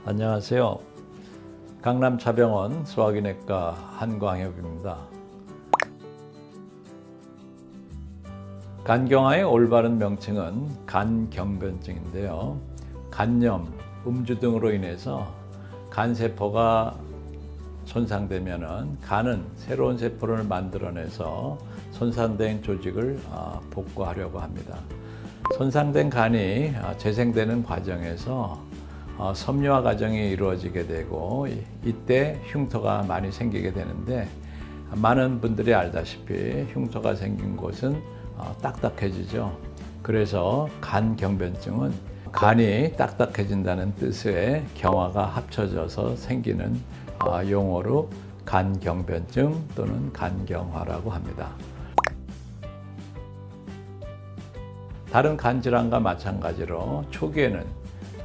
안녕하세요. 강남차병원 소화기내과 한광협입니다. 간경화의 올바른 명칭은 간경변증인데요. 간염, 음주 등으로 인해서 간세포가 손상되면 간은 새로운 세포를 만들어내서 손상된 조직을 복구하려고 합니다. 손상된 간이 재생되는 과정에서 섬유화 과정이 이루어지게 되고 이때 흉터가 많이 생기게 되는데, 많은 분들이 알다시피 흉터가 생긴 곳은 딱딱해지죠. 그래서 간경변증은 간이 딱딱해진다는 뜻의 경화가 합쳐져서 생기는 용어로 간경변증 또는 간경화라고 합니다. 다른 간질환과 마찬가지로 초기에는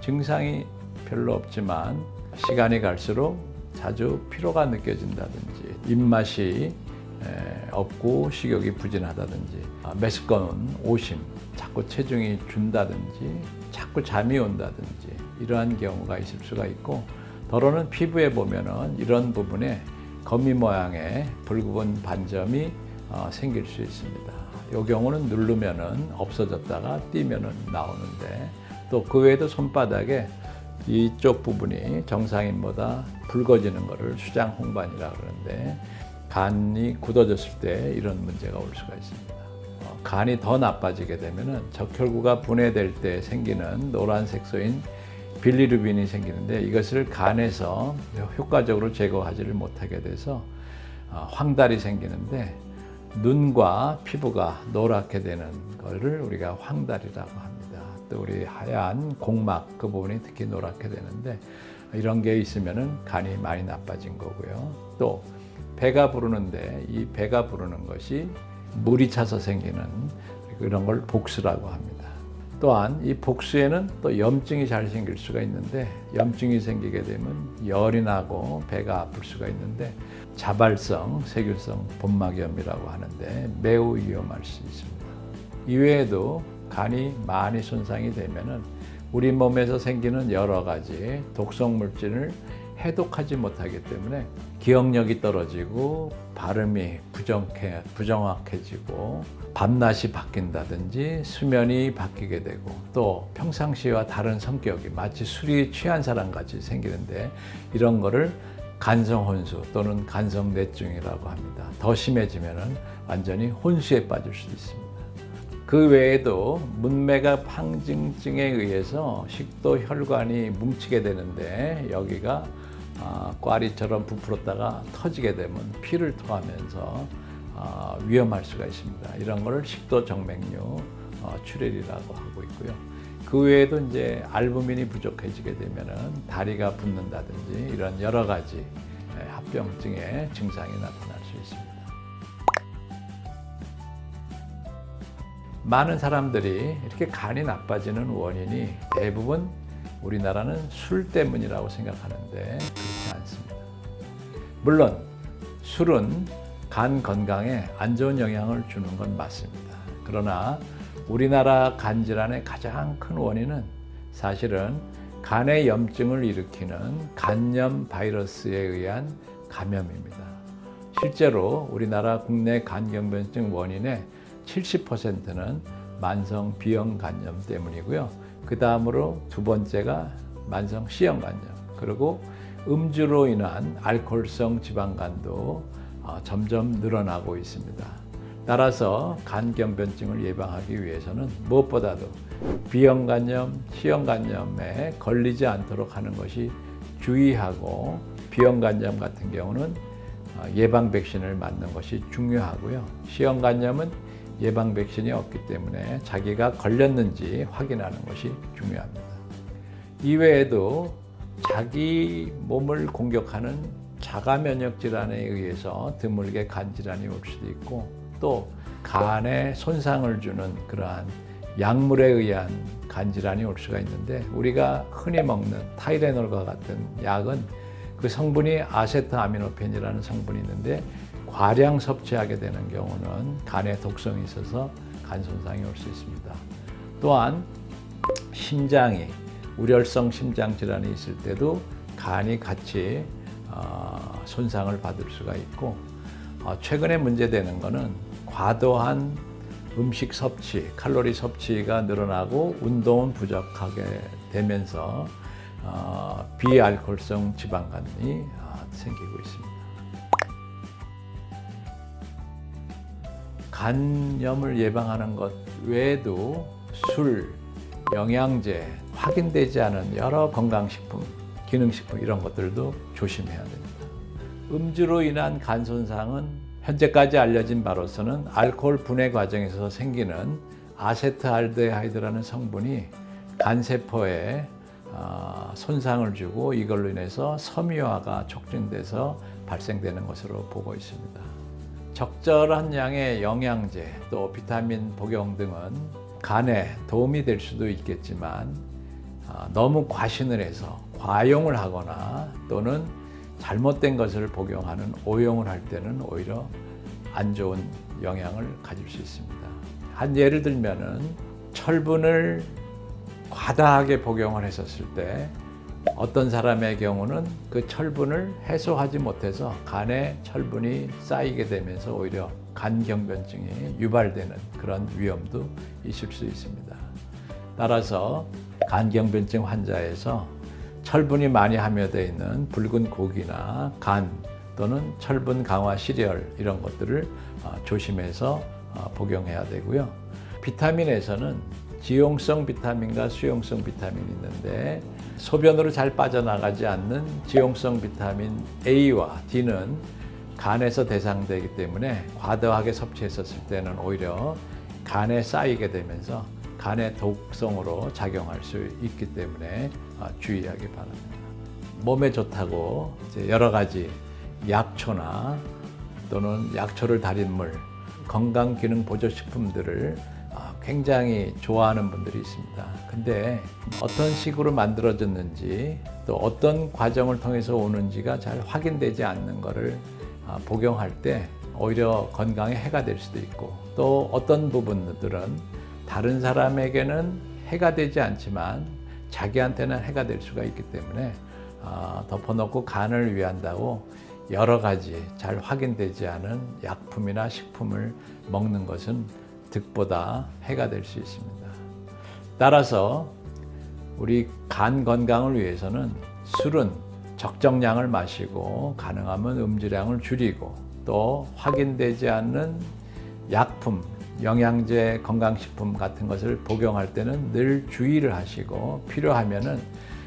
증상이 별로 없지만 시간이 갈수록 자주 피로가 느껴진다든지, 입맛이 없고 식욕이 부진하다든지, 메스꺼운 오심, 자꾸 체중이 준다든지, 자꾸 잠이 온다든지 이러한 경우가 있을 수가 있고, 더러는 피부에 보면은 이런 부분에 거미 모양의 붉은 반점이 생길 수 있습니다. 이 경우는 누르면은 없어졌다가 띄면은 나오는데, 또 그 외에도 손바닥에 이쪽 부분이 정상인보다 붉어지는 것을 수장홍반이라고 그러는데, 간이 굳어졌을 때 이런 문제가 올 수가 있습니다. 간이 더 나빠지게 되면은 적혈구가 분해될 때 생기는 노란색 소인 빌리루빈이 생기는데, 이것을 간에서 효과적으로 제거하지를 못하게 돼서 황달이 생기는데, 눈과 피부가 노랗게 되는 것을 우리가 황달이라고 합니다. 또 우리 하얀 공막 그 부분이 특히 노랗게 되는데, 이런 게 있으면은 간이 많이 나빠진 거고요. 또 배가 부르는데, 이 배가 부르는 것이 물이 차서 생기는 이런 걸 복수라고 합니다. 또한 이 복수에는 또 염증이 잘 생길 수가 있는데, 염증이 생기게 되면 열이 나고 배가 아플 수가 있는데, 자발성 세균성 본막염이라고 하는데 매우 위험할 수 있습니다. 이외에도 간이 많이 손상이 되면은 우리 몸에서 생기는 여러 가지 독성 물질을 해독하지 못하기 때문에 기억력이 떨어지고 발음이 부정확해지고 밤낮이 바뀐다든지 수면이 바뀌게 되고, 또 평상시와 다른 성격이 마치 술이 취한 사람 같이 생기는데, 이런 거를 간성혼수 또는 간성뇌증이라고 합니다. 더 심해지면은 완전히 혼수에 빠질 수도 있습니다. 그 외에도 문맥압 항진증에 의해서 식도 혈관이 뭉치게 되는데, 여기가 꽈리처럼 부풀었다가 터지게 되면 피를 토하면서 위험할 수가 있습니다. 이런 걸 식도 정맥류 출혈이라고 하고 있고요. 그 외에도 이제 알부민이 부족해지게 되면은 다리가 붓는다든지 이런 여러 가지 합병증의 증상이 나타날 수 있습니다. 많은 사람들이 이렇게 간이 나빠지는 원인이 대부분 우리나라는 술 때문이라고 생각하는데, 그렇지 않습니다. 물론 술은 간 건강에 안 좋은 영향을 주는 건 맞습니다. 그러나 우리나라 간질환의 가장 큰 원인은 사실은 간의 염증을 일으키는 간염 바이러스에 의한 감염입니다. 실제로 우리나라 국내 간경변증 원인의 70%는 만성 B형 간염 때문이고요. 그 다음으로 두 번째가 만성 C형 간염, 그리고 음주로 인한 알코올성 지방간도 점점 늘어나고 있습니다. 따라서 간경변증을 예방하기 위해서는 무엇보다도 B형 간염, C형 간염에 걸리지 않도록 하는 것이 주의하고, B형 간염 같은 경우는 예방 백신을 맞는 것이 중요하고요. C형 간염은 예방 백신이 없기 때문에 자기가 걸렸는지 확인하는 것이 중요합니다. 이외에도 자기 몸을 공격하는 자가 면역 질환에 의해서 드물게 간 질환이 올 수도 있고, 또 간에 손상을 주는 그러한 약물에 의한 간 질환이 올 수가 있는데, 우리가 흔히 먹는 타이레놀과 같은 약은 그 성분이 아세트아미노펜이라는 성분이 있는데, 과량 섭취하게 되는 경우는 간에 독성이 있어서 간 손상이 올 수 있습니다. 또한 심장이 우렬성 심장 질환이 있을 때도 간이 같이 손상을 받을 수가 있고, 최근에 문제되는 것은 과도한 음식 섭취, 칼로리 섭취가 늘어나고 운동은 부족하게 되면서 비알코올성 지방간이 생기고 있습니다. 간염을 예방하는 것 외에도 술, 영양제, 확인되지 않은 여러 건강식품, 기능식품 이런 것들도 조심해야 됩니다. 음주로 인한 간 손상은 현재까지 알려진 바로서는 알코올 분해 과정에서 생기는 아세트알데하이드라는 성분이 간세포에 손상을 주고 이걸로 인해서 섬유화가 촉진돼서 발생되는 것으로 보고 있습니다. 적절한 양의 영양제 또 비타민 복용 등은 간에 도움이 될 수도 있겠지만 너무 과신을 해서 과용을 하거나 또는 잘못된 것을 복용하는 오용을 할 때는 오히려 안 좋은 영향을 가질 수 있습니다. 한 예를 들면은 철분을 과다하게 복용을 했었을 때 어떤 사람의 경우는 그 철분을 해소하지 못해서 간에 철분이 쌓이게 되면서 오히려 간경변증이 유발되는 그런 위험도 있을 수 있습니다. 따라서 간경변증 환자에서 철분이 많이 함유되어 있는 붉은 고기나 간 또는 철분 강화 시리얼 이런 것들을 조심해서 복용해야 되고요. 비타민에서는 지용성 비타민과 수용성 비타민이 있는데 소변으로 잘 빠져나가지 않는 지용성 비타민 A와 D는 간에서 대상되기 때문에 과도하게 섭취했었을 때는 오히려 간에 쌓이게 되면서 간의 독성으로 작용할 수 있기 때문에 주의하기 바랍니다. 몸에 좋다고 여러 가지 약초나 또는 약초를 달인 물, 건강기능 보조식품들을 굉장히 좋아하는 분들이 있습니다. 근데 어떤 식으로 만들어졌는지 또 어떤 과정을 통해서 오는지가 잘 확인되지 않는 것을 복용할 때 오히려 건강에 해가 될 수도 있고, 또 어떤 부분들은 다른 사람에게는 해가 되지 않지만 자기한테는 해가 될 수가 있기 때문에 덮어놓고 간을 위한다고 여러 가지 잘 확인되지 않은 약품이나 식품을 먹는 것은 득보다 해가 될 수 있습니다. 따라서 우리 간 건강을 위해서는 술은 적정량을 마시고 가능하면 음주량을 줄이고, 또 확인되지 않는 약품, 영양제, 건강식품 같은 것을 복용할 때는 늘 주의를 하시고, 필요하면은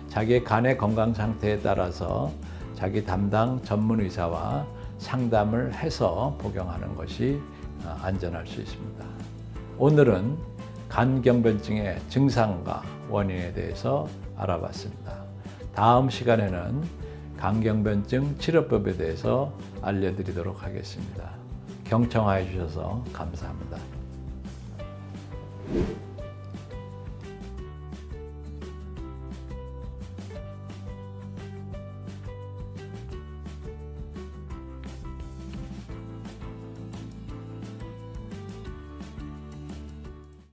자기의 간의 건강 상태에 따라서 자기 담당 전문 의사와 상담을 해서 복용하는 것이 안전할 수 있습니다. 오늘은 간경변증의 증상과 원인에 대해서 알아봤습니다. 다음 시간에는 간경변증 치료법에 대해서 알려드리도록 하겠습니다. 경청하여 주셔서 감사합니다.